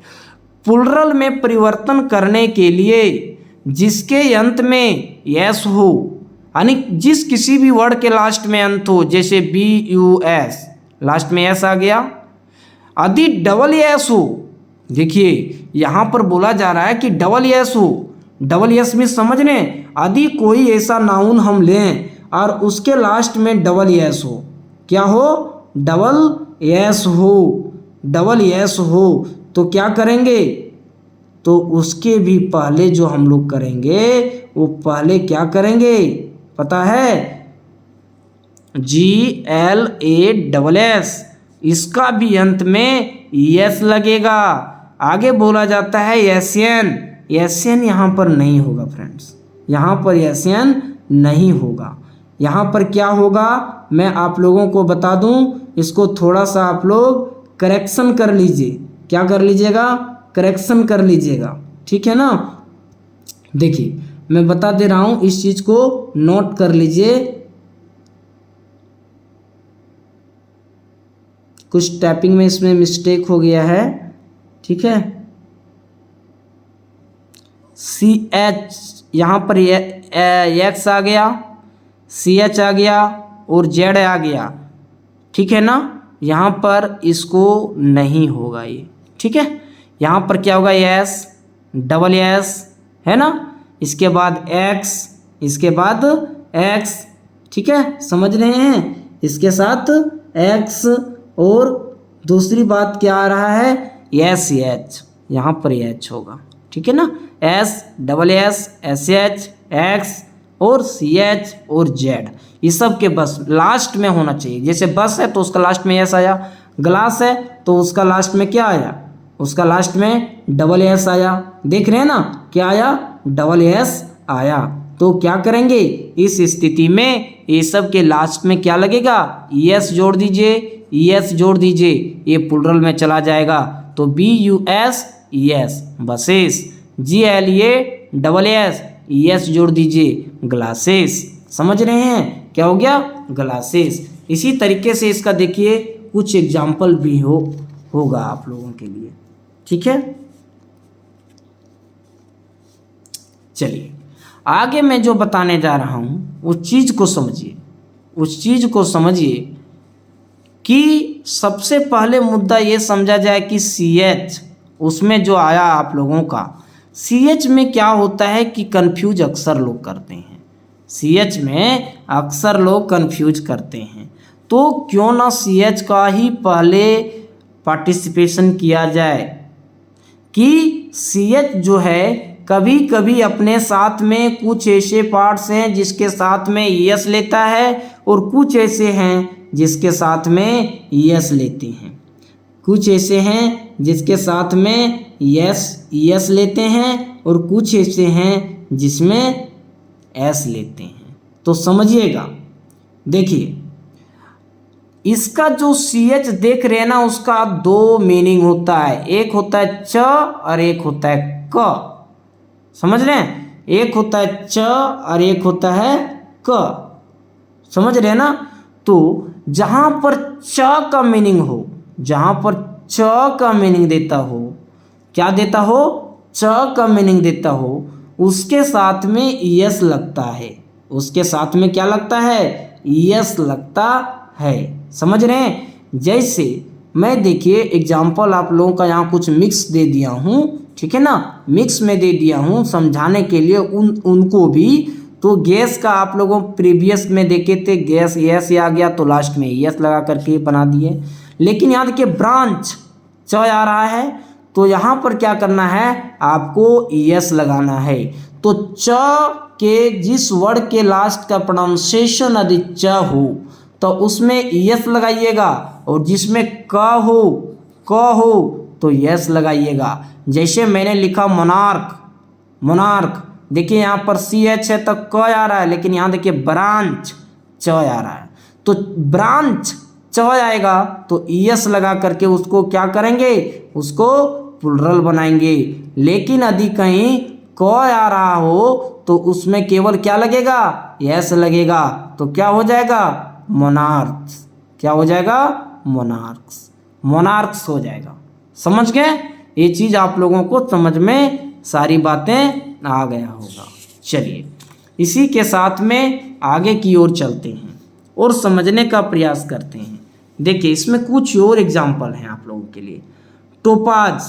प्लूरल में परिवर्तन करने के लिए जिसके अंत में यस हो, यानी जिस किसी भी वर्ड के लास्ट में अंत हो, जैसे BUS लास्ट में एस आ गया, यदि डबल एस हो, देखिए यहाँ पर बोला जा रहा है कि डबल एस हो। डबल एस में समझ रहे हैं, यदि कोई ऐसा नाउन हम लें और उसके लास्ट में डबल एस हो, क्या हो, डबल एस हो, डबल एस हो, तो क्या करेंगे, तो उसके भी पहले जो हम लोग करेंगे वो पहले क्या करेंगे पता है, GLASS, इसका भी अंत में यस लगेगा। आगे बोला जाता है एशियन, एशियन यहाँ पर नहीं होगा फ्रेंड्स, यहाँ पर एशियन नहीं होगा। यहाँ पर क्या होगा मैं आप लोगों को बता दूं, इसको थोड़ा सा आप लोग करेक्शन कर लीजिए। क्या कर लीजिएगा, करेक्शन कर लीजिएगा, ठीक है ना। देखिए मैं बता दे रहा हूं, इस चीज को नोट कर लीजिए। कुछ टाइपिंग में इसमें मिस्टेक हो गया है, ठीक है। CH यहाँ पर एक्स आ गया, CH आ गया और Z आ गया, ठीक है ना। यहाँ पर इसको नहीं होगा ये, ठीक है। यहाँ पर क्या होगा, एस, डबल एस है ना, इसके बाद एक्स, इसके बाद एक्स, ठीक है, समझ रहे हैं, इसके साथ एक्स, और दूसरी बात क्या आ रहा है, एस एच, यहाँ पर एच होगा, ठीक है ना। S, double S, S H, x और CH और Z, ये सब के बस लास्ट में होना चाहिए। जैसे बस है तो उसका लास्ट में एस आया, ग्लास है तो उसका लास्ट में क्या आया, उसका लास्ट में डबल एस आया। देख रहे हैं ना, क्या आया, डबल एस आया। तो क्या करेंगे इस स्थिति में, ये सब के लास्ट में क्या लगेगा, ES जोड़ दीजिए, ES जोड़ दीजिए, ये प्लूरल में चला जाएगा। तो BUS ES buses, GLA double S, ES जोड़ दीजिए, ग्लासेस। समझ रहे हैं क्या हो गया, ग्लासेस। इसी तरीके से इसका देखिए कुछ एग्जाम्पल भी होगा आप लोगों के लिए, ठीक है। चलिए आगे मैं जो बताने जा रहा हूँ उस चीज़ को समझिए, उस चीज़ को समझिए कि सबसे पहले मुद्दा ये समझा जाए कि CH उसमें जो आया आप लोगों का, CH में क्या होता है कि कंफ्यूज अक्सर लोग करते हैं, CH में अक्सर लोग कंफ्यूज करते हैं। तो क्यों ना CH का ही पहले पार्टिसिपेशन किया जाए कि CH जो है कभी कभी अपने साथ में कुछ ऐसे पार्ट्स हैं जिसके साथ में ES लेता है और कुछ ऐसे हैं जिसके साथ में ES लेते हैं, कुछ ऐसे हैं जिसके साथ में ES लेते हैं और कुछ ऐसे हैं जिसमें S लेते हैं। तो समझिएगा, देखिए इसका जो CH देख रहे हैं ना, उसका दो मीनिंग होता है, एक होता है च और एक होता है क। समझ रहे हैं, एक होता है च और एक होता है क, समझ रहे हैं ना। तो जहां पर च का मीनिंग हो, जहां पर च का मीनिंग देता हो, क्या देता हो, च का मीनिंग देता हो, उसके साथ में ES लगता है, उसके साथ में क्या लगता है, ES लगता है। समझ रहे हैं, जैसे मैं देखिए एग्जाम्पल आप लोगों का यहाँ कुछ मिक्स दे दिया हूँ, ठीक है ना, मिक्स में दे दिया हूँ समझाने के लिए उनको भी। तो गैस का आप लोगों प्रीवियस में देखे थे, गैस यस आ गया तो लास्ट में ES लगा करके बना दिए। लेकिन यहाँ देखिए ब्रांच च आ रहा है, तो यहाँ पर क्या करना है, आपको एस लगाना है। तो च के जिस वर्ड के लास्ट का प्रोनाउंसिएशन यदि च हो तो उसमें एस लगाइएगा, और जिसमें क हो तो यस लगाइएगा। जैसे मैंने लिखा मोनार्क, मोनार्क, देखिए यहाँ पर सी एच है तो क आ रहा है, लेकिन यहाँ देखिए ब्रांच च आ रहा है, तो ब्रांच च आएगा तो ईएस लगा करके उसको क्या करेंगे, उसको प्लुरल बनाएंगे। लेकिन यदि कहीं क आ रहा हो तो उसमें केवल क्या लगेगा, यस लगेगा, तो क्या हो जाएगा, मोनार्क्स। क्या हो जाएगा, मोनार्क्स, मोनार्क्स हो जाएगा। समझ गए, ये चीज़ आप लोगों को समझ में सारी बातें आ गया होगा। चलिए इसी के साथ में आगे की ओर चलते हैं और समझने का प्रयास करते हैं। देखिए इसमें कुछ और एग्जाम्पल हैं आप लोगों के लिए। टोपाज,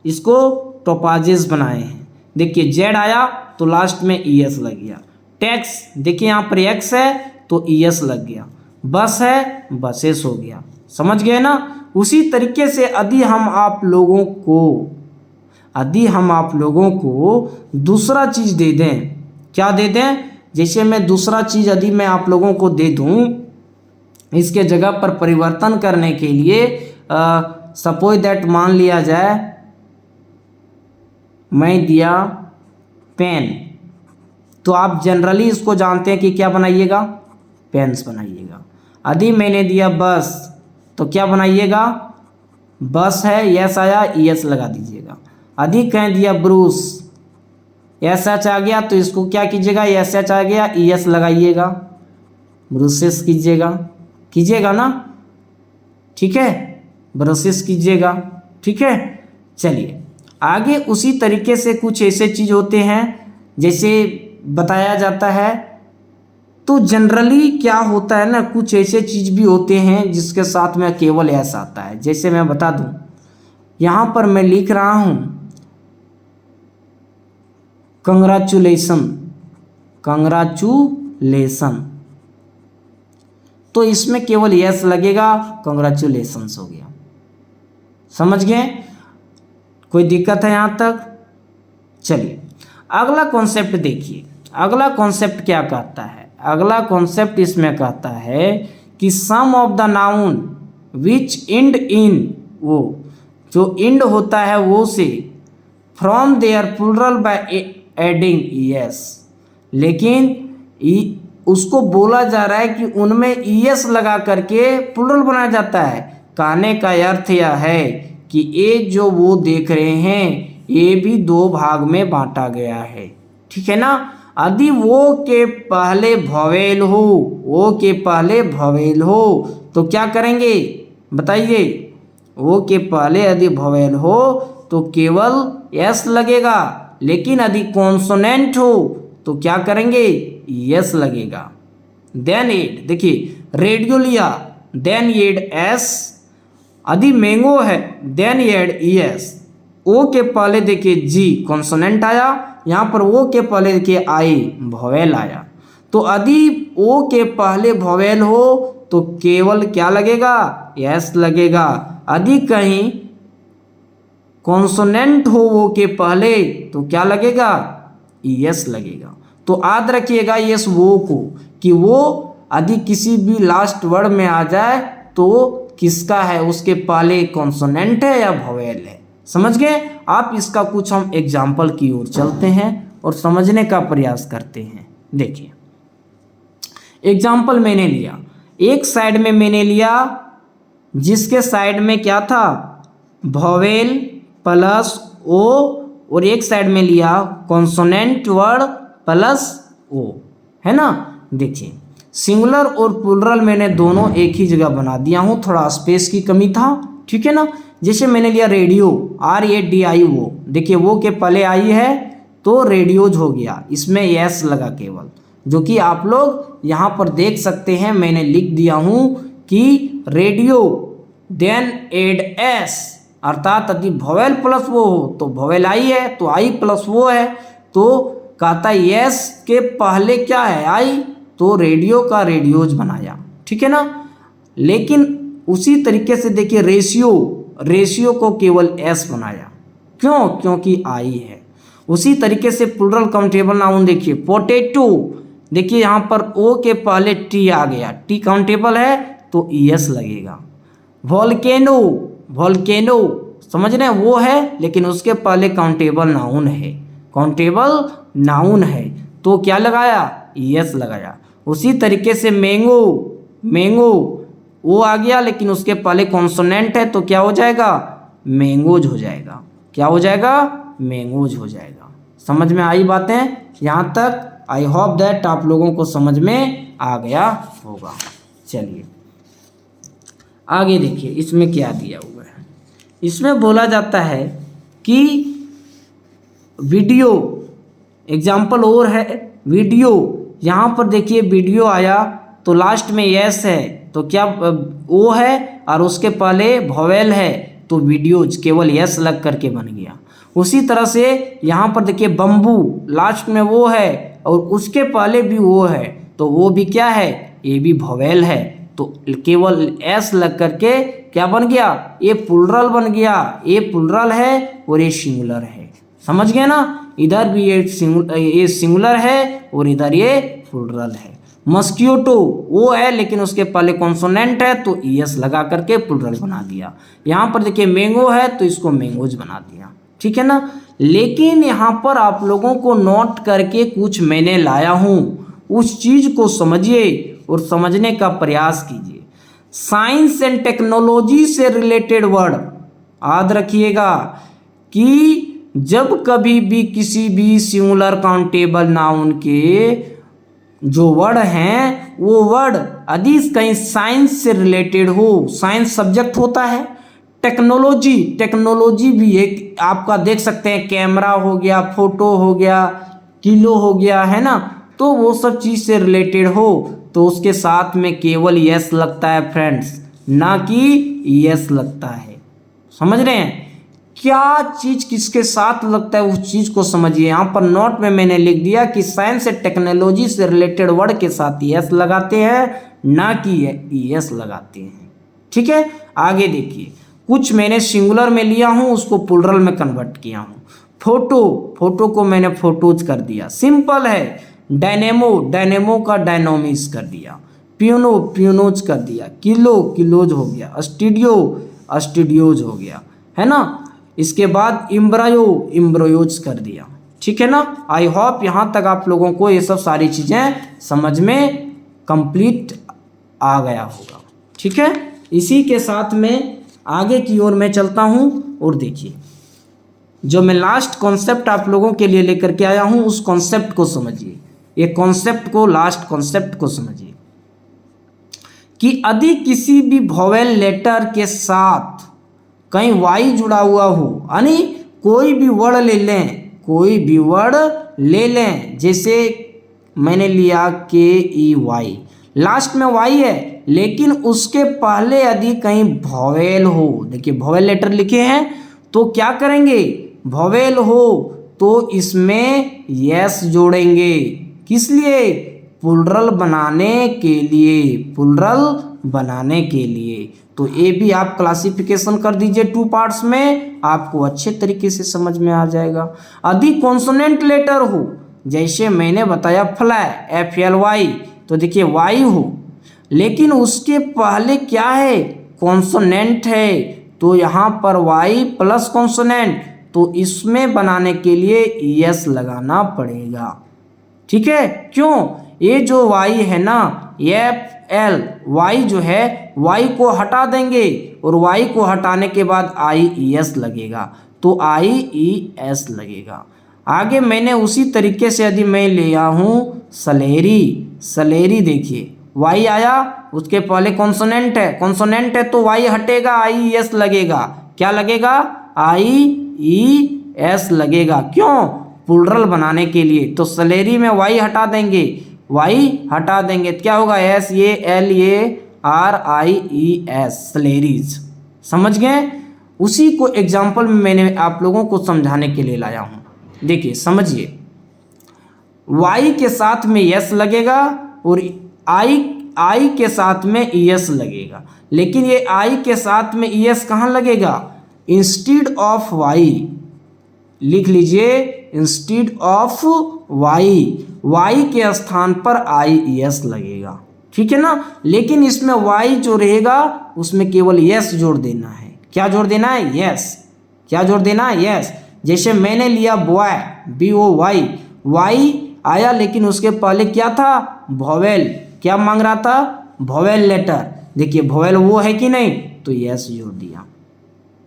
इसको टोपाजेस बनाए हैं। देखिए जेड आया तो लास्ट में ईएस लग गया। टैक्स, देखिए यहाँ पर एक्स है तो ईएस लग गया। बस है, बसेस हो गया। समझ गए ना। उसी तरीके से यदि हम आप लोगों को दूसरा चीज़ दे दें, क्या दे दें, जैसे मैं दूसरा चीज़ यदि मैं आप लोगों को दे दूं, इसके जगह पर परिवर्तन करने के लिए सपोज दैट मान लिया जाए मैं दिया पेन, तो आप जनरली इसको जानते हैं कि क्या बनाइएगा, पेन्स बनाइएगा। यदि मैंने दिया बस तो क्या बनाइएगा, बस है, यस आया, ईएस लगा दीजिएगा। यदि कह दिया ब्रूस, एस एच आ गया तो इसको क्या कीजिएगा, एस एच आ गया, ईएस लगाइएगा, ब्रूसेस कीजिएगा ना, ठीक है, ब्रशेस कीजिएगा, ठीक है। चलिए आगे उसी तरीके से कुछ ऐसे चीज़ होते हैं जैसे बताया जाता है। तो जनरली क्या होता है ना, कुछ ऐसे चीज़ भी होते हैं जिसके साथ में केवल एस आता है। जैसे मैं बता दूं, यहाँ पर मैं लिख रहा हूँ कंग्रेचुलेशन, तो इसमें केवल यस लगेगा, कंग्रेचुलेशंस हो गया। समझ गए, कोई दिक्कत है यहाँ तक। चलिए अगला कॉन्सेप्ट देखिए। अगला कॉन्सेप्ट क्या कहता है, अगला कॉन्सेप्ट इसमें कहता है कि some of the noun which end in, वो जो इंड होता है वो से from there plural by adding ES, लेकिन उसको बोला जा रहा है कि उनमें ईएस लगा करके प्लुरल बनाया जाता है। कहने का अर्थ यह है कि ये जो वो देख रहे हैं ये भी दो भाग में बांटा गया है, ठीक है ना। यदि वो के पहले भवेल हो, वो के पहले भवेल हो तो क्या करेंगे बताइए, वो के पहले यदि भवेल हो तो केवल एस लगेगा, लेकिन यदि कॉन्सोनेंट हो तो क्या करेंगे, यस लगेगा। देन एड, देखिए रेडियो लिया, देन एड एस। यदि मैंगो है देन एड ईएस। ओ के पहले देखिए जी कॉन्सोनेंट आया, यहाँ पर ओ के पहले देखिए आई भवेल आया। तो यदि ओ के पहले भवेल हो तो केवल क्या लगेगा, यस लगेगा। यदि कहीं कॉन्सोनेंट हो वो के पहले तो क्या लगेगा, ईएस लगेगा। तो याद रखिएगा यस वो को, कि वो यदि किसी भी लास्ट वर्ड में आ जाए तो किसका है, उसके पहले कॉन्सोनेंट है या भवेल है। समझ गए आप। इसका कुछ हम एग्जाम्पल की ओर चलते हैं और समझने का प्रयास करते हैं। देखिए एग्जाम्पल मैंने लिया, एक साइड में मैंने लिया जिसके साइड में क्या था, भवेल प्लस ओ, और एक साइड में लिया कॉन्सोनेंट वर्ड प्लस ओ, है ना। देखिए सिंगुलर और प्लुरल मैंने दोनों एक ही जगह बना दिया हूँ, थोड़ा स्पेस की कमी था, ठीक है ना। जैसे मैंने लिया रेडियो, RADIO, देखिए वो के पहले आई है तो रेडियोज हो गया, इसमें एस लगा केवल, जो कि आप लोग यहाँ पर देख सकते हैं। मैंने लिख दिया हूँ कि रेडियो देन एड एस, अर्थात यदि भवेल प्लस वो हो तो भवेल आई है तो आई प्लस वो है, तो कहता है यस के पहले क्या है, आई, तो रेडियो का रेडियोज बनाया, ठीक है ना। लेकिन उसी तरीके से देखिए रेशियो को केवल एस बनाया, क्यों? क्योंकि आई है। उसी तरीके से प्लूरल काउंटेबल नाउन देखिए, पोटैटो, देखिए यहाँ पर ओ के पहले टी आ गया, टी काउंटेबल है तो ईएस लगेगा। वोल्केनो, वोल्केनो समझ रहे हैं, वो है लेकिन उसके पहले काउंटेबल नाउन है, काउंटेबल नाउन है तो क्या लगाया? ईएस लगाया। उसी तरीके से मैंगो, मैंगो वो आ गया लेकिन उसके पहले कॉन्सोनेंट है तो क्या हो जाएगा? मैंगोज हो जाएगा। क्या हो जाएगा? मैंगोज हो जाएगा। समझ में आई बातें यहाँ तक? आई होप दैट आप लोगों को समझ में आ गया होगा। चलिए आगे देखिए इसमें क्या दिया हुआ है। इसमें बोला जाता है कि वीडियो, एग्जाम्पल और है वीडियो, यहाँ पर देखिए वीडियो आया तो लास्ट में यस है तो क्या ओ है और उसके पहले वोवेल है तो वीडियोज केवल यस लग करके बन गया। उसी तरह से यहाँ पर देखिए बम्बू, लास्ट में वो है और उसके पहले भी वो है तो वो भी क्या है? ये भी वोवेल है तो केवल एस लग करके क्या बन गया? ये प्लूरल बन गया। ये प्लूरल है और ये सिंगुलर है। समझ गए ना? इधर भी ये सिंगुलर है और इधर ये प्लूरल है। मस्क्यूटो वो है लेकिन उसके पहले कॉन्सोनेंट है तो ईएस लगा करके प्लूरल बना दिया। यहाँ पर देखिए मैंगो है तो इसको मैंगोज बना दिया। ठीक है ना? लेकिन यहाँ पर आप लोगों को नोट करके कुछ मैंने लाया हूँ, उस चीज को समझिए और समझने का प्रयास कीजिए। साइंस एंड टेक्नोलॉजी से रिलेटेड वर्ड याद रखिएगा कि जब कभी भी किसी भी सिंगुलर काउंटेबल नाउन के जो वर्ड हैं वो वर्ड यदि कहीं साइंस से रिलेटेड हो, साइंस सब्जेक्ट होता है, टेक्नोलॉजी, टेक्नोलॉजी भी एक आपका देख सकते हैं, कैमरा हो गया, फोटो हो गया, किलो हो गया, है ना, तो वो सब चीज़ से रिलेटेड हो तो उसके साथ में केवल यस लगता है फ्रेंड्स, ना कि यस लगता है। समझ रहे हैं? क्या चीज़ किसके साथ लगता है उस चीज़ को समझिए। यहाँ पर नोट में मैंने लिख दिया कि साइंस एंड टेक्नोलॉजी से रिलेटेड वर्ड के साथ यस लगाते हैं, ना कि यस लगाते हैं। ठीक है? आगे देखिए, कुछ मैंने सिंगुलर में लिया हूँ उसको प्लूरल में कन्वर्ट किया हूँ। फोटो, फोटो को मैंने फोटोज कर दिया, सिंपल है। डायनेमो, डायनेमो का डायनोमिस कर दिया। पियोनो, पियोनोज कर दिया। किलो, किलोज हो गया। स्टूडियो, स्टूडियोज हो गया, है ना। इसके बाद इम्ब्रायो, इम्ब्रोयोज कर दिया। ठीक है ना? आई होप यहाँ तक आप लोगों को ये सब सारी चीज़ें समझ में कंप्लीट आ गया होगा। ठीक है? इसी के साथ में आगे की ओर मैं चलता हूँ और देखिए जो मैं लास्ट कॉन्सेप्ट आप लोगों के लिए लेकर के आया हूँ उस कॉन्सेप्ट को समझिए। ये कॉन्सेप्ट को, लास्ट कॉन्सेप्ट को समझिए कि यदि किसी भी वोवेल लेटर के साथ कहीं वाई जुड़ा हुआ हो, यानी कोई भी वर्ड ले लें, कोई भी वर्ड ले लें, जैसे मैंने लिया के ई वाई, लास्ट में वाई है लेकिन उसके पहले यदि कहीं वोवेल हो, देखिए वोवेल लेटर लिखे हैं तो क्या करेंगे? वोवेल हो तो इसमें यस जोड़ेंगे। किस लिए? प्लूरल बनाने के लिए, प्लूरल बनाने के लिए। तो ये भी आप क्लासिफिकेशन कर दीजिए 2 पार्ट्स में, आपको अच्छे तरीके से समझ में आ जाएगा। यदि कॉन्सोनेंट लेटर हो, जैसे मैंने बताया फ्लाई, FLY, तो देखिए वाई हो लेकिन उसके पहले क्या है? कॉन्सोनेंट है तो यहाँ पर वाई प्लस कॉन्सोनेंट, तो इसमें बनाने के लिए यस लगाना पड़ेगा। ठीक है? क्यों? ये जो वाई है ना, FL, वाई जो है, वाई को हटा देंगे और वाई को हटाने के बाद IES लगेगा तो IES लगेगा। आगे मैंने उसी तरीके से यदि मैं लिया हूँ सलेरी, सलेरी देखिए वाई आया उसके पहले कॉन्सोनेंट है, कॉन्सोनेंट है तो वाई हटेगा, IES लगेगा। क्या लगेगा? IES लगेगा। क्यों? प्लूरल बनाने के लिए। तो सलेरी में वाई हटा देंगे, वाई हटा देंगे क्या होगा? SALARIES, सलेरीज। समझ गए? उसी को एग्जाम्पल में मैंने आप लोगों को समझाने के लिए लाया हूँ। देखिए समझिए, वाई के साथ में यस लगेगा और आई के साथ में ES लगेगा, लेकिन ये आई के साथ में ES कहाँ लगेगा? इंस्टीड ऑफ वाई, लिख लीजिए इंस्टीड ऑफ वाई के स्थान पर IES लगेगा, ठीक है ना। लेकिन इसमें वाई जो रहेगा उसमें केवल यस जोड़ देना है। क्या जोड़ देना है? यस। क्या जोड़ देना है? यस। जैसे मैंने लिया बॉय, BOY, वाई आया लेकिन उसके पहले क्या था? वोवेल। क्या मांग रहा था? Vowel letter. देखिए वोवेल वो है कि नहीं, तो यस जोड़ दिया।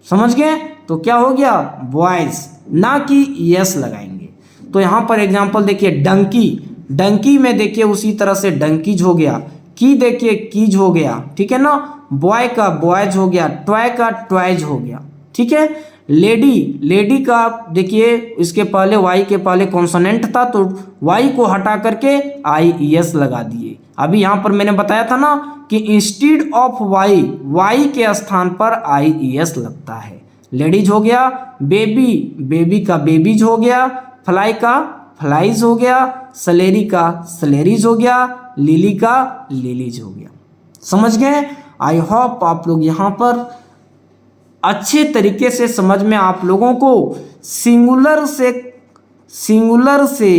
समझ गए? तो क्या हो गया? बॉयज, ना कि यस लगाएंगे। तो यहाँ पर एग्जांपल देखिए, डंकी, डंकी में देखिए उसी तरह से डंकीज हो गया, की देखिए कीज हो गया, ठीक है ना। बॉय का बॉयज हो गया, टॉय का टॉयज हो गया, ठीक है। लेडी, लेडी का देखिए इसके पहले वाई के पहले कॉन्सोनेंट था तो वाई को हटा करके IES लगा दिए। अभी यहाँ पर मैंने बताया था ना कि इंस्टीड ऑफ वाई, वाई के स्थान पर IES लगता है। लेडीज हो गया, बेबी, बेबी का बेबीज हो गया, फ्लाई का फ्लाइज हो गया, सलेरी का सलेरीज हो गया, लिली का लिलीज हो गया। समझ गए? आई होप आप लोग यहाँ पर अच्छे तरीके से समझ में आप लोगों को सिंगुलर से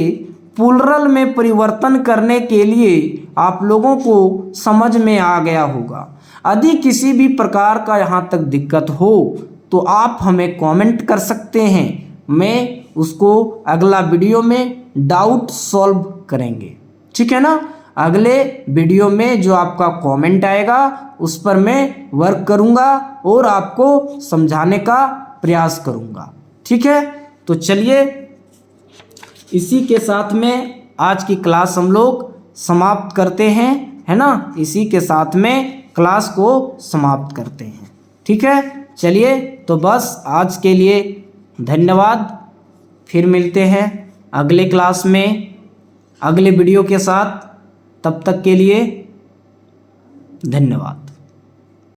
प्लूरल में परिवर्तन करने के लिए आप लोगों को समझ में आ गया होगा। यदि किसी भी प्रकार का यहाँ तक दिक्कत हो तो आप हमें कमेंट कर सकते हैं, मैं उसको अगला वीडियो में डाउट सॉल्व करेंगे, ठीक है ना। अगले वीडियो में जो आपका कमेंट आएगा उस पर मैं वर्क करूंगा और आपको समझाने का प्रयास करूंगा, ठीक है। तो चलिए इसी के साथ में आज की क्लास हम लोग समाप्त करते हैं, है ना। इसी के साथ में क्लास को समाप्त करते हैं, ठीक है। चलिए तो बस आज के लिए धन्यवाद। फिर मिलते हैं अगले क्लास में अगले वीडियो के साथ। तब तक के लिए धन्यवाद।